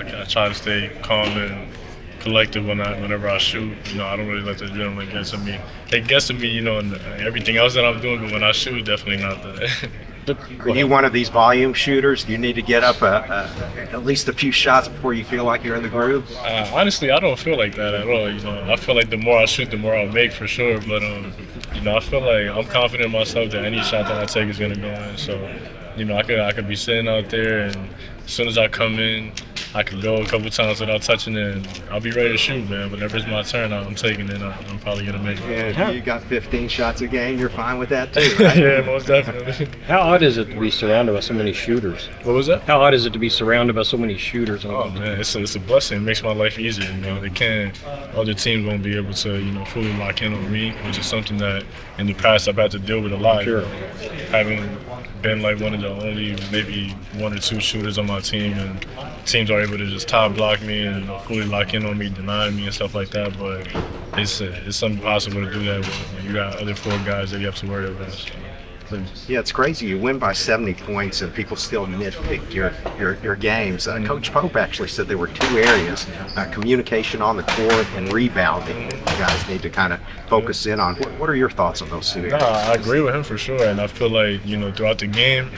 I try to stay calm and collective whenever I shoot. I don't really let the adrenaline get to me. It gets to me, and everything else that I'm doing, but when I shoot, definitely not that. Are you one of these volume shooters? Do you need to get up at least a few shots before you feel like you're in the groove? Honestly, I don't feel like that at all. I feel like the more I shoot, the more I'll make for sure. But I feel like I'm confident in myself that any shot that I take is gonna go in. So, I could be sitting out there, and as soon as I come in, I could go a couple times without touching it, and I'll be ready to shoot, man. Whenever it's my turn, I'm taking it. I'm probably gonna make it. Yeah, you got 15 shots a game. You're fine with that too, right? Yeah, most definitely. How odd is it to be surrounded by so many shooters? What was that? How odd is it to be surrounded by so many shooters? Oh man, it's a blessing. It makes my life easier. Other teams won't be able to fully lock in on me, which is something that in the past I've had to deal with a lot. Sure. Having been like one of the only maybe one or two shooters on my team, and teams are able to just top block me and fully lock in on me, deny me and stuff like that. But it's impossible to do that when you got other 4 guys that you have to worry about. Yeah, it's crazy. You win by 70 points, and people still nitpick your games. Coach Pope actually said there were 2 areas: communication on the court and rebounding. You guys need to kind of focus in on. What are your thoughts on those 2 areas? I agree with him for sure, and I feel like throughout the game,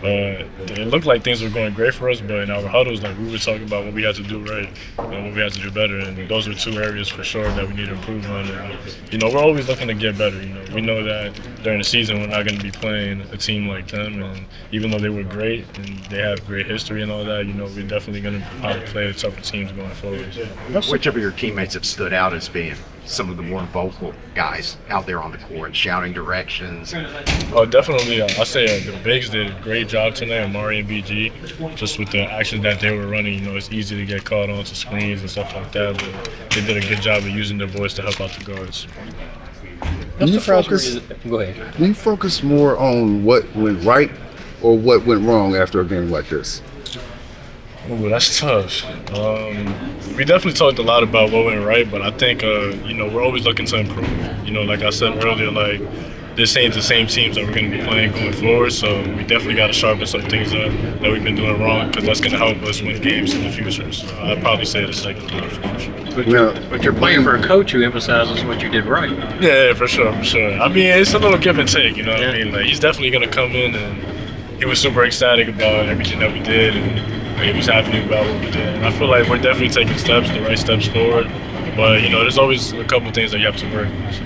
it looked like things were going great for us, but in our huddles, we were talking about what we had to do right and what we had to do better, and those are 2 areas for sure that we need to improve on. And, we're always looking to get better. We know that during the season we're not going to be playing a team like them, and even though they were great and they have great history and all that, we're definitely going to probably play tougher teams going forward. Which of your teammates have stood out as being some of the more vocal guys out there on the court, shouting directions? Oh, definitely. I say the bigs did a great job tonight, Amari and BG, just with the actions that they were running. It's easy to get caught onto screens and stuff like that, but they did a good job of using their voice to help out the guards. Do you focus? Go ahead. Do you focus more on what went right or what went wrong after a game like this? Oh, that's tough. We definitely talked a lot about what went right, but I think we're always looking to improve. Like I said earlier, this ain't the same teams that we're going to be playing going forward, so we definitely got to sharpen some things up that we've been doing wrong, because that's going to help us win games in the future. So I'd probably say the second game for sure. But you're playing for a coach who emphasizes what you did right. Yeah, for sure. I mean, it's a little give and take, what I mean? He's definitely going to come in, and he was super ecstatic about everything that we did, and he was happy about what we did. And I feel like we're definitely taking the right steps forward, but there's always a couple things that you have to work with.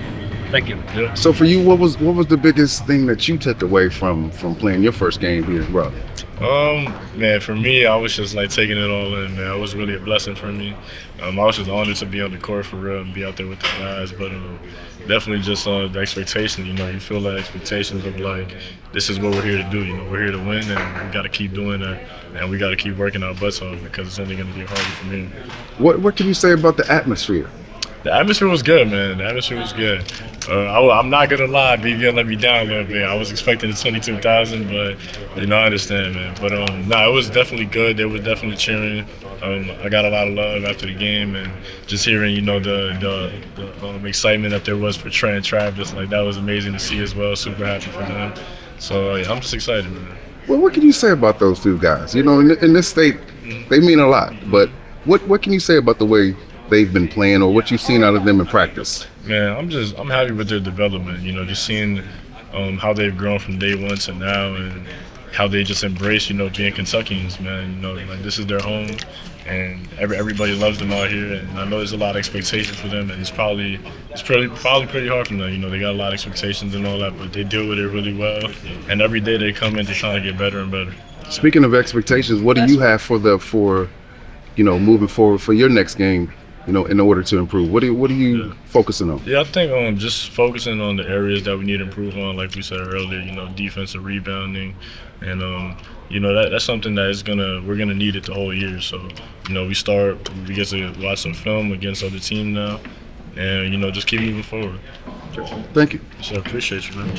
Thank you. Yeah. So for you, what was the biggest thing that you took away from playing your first game here in Brea? Man, for me, I was just taking it all in, man. It was really a blessing for me. I was just honored to be on the court for real and be out there with the guys, but definitely just the expectation. You feel that expectations of this is what we're here to do. We're here to win, and we got to keep doing that, and we got to keep working our butts off, because it's only going to get harder for me. What can you say about the atmosphere? The atmosphere was good, man. The atmosphere was good. I'm not gonna lie, BBL let me down a little bit. I was expecting the 22,000, but I understand, man. But it was definitely good. They were definitely cheering. I got a lot of love after the game, and just hearing the excitement that there was for Trent and Travis, that was amazing to see as well. Super happy for them. So I'm just excited, man. Well, what can you say about those 2 guys? In this state, they mean a lot. But what can you say about the way they've been playing, or what you've seen out of them in practice? Man, I'm happy with their development. Just seeing how they've grown from day one to now, and how they just embrace being Kentuckians, man. This is their home, and everybody loves them out here. And I know there's a lot of expectations for them, and it's probably pretty hard for them. They got a lot of expectations and all that, but they deal with it really well. And every day they come in to try to get better and better. Speaking of expectations, what do you have for moving forward for your next game? In order to improve, what are you focusing on? Yeah, I think just focusing on the areas that we need to improve on, like we said earlier. Defensive rebounding, and that's something that we're gonna need it the whole year. So we get to watch some film against other teams now, and just keep moving forward. Thank you. So I appreciate you, man.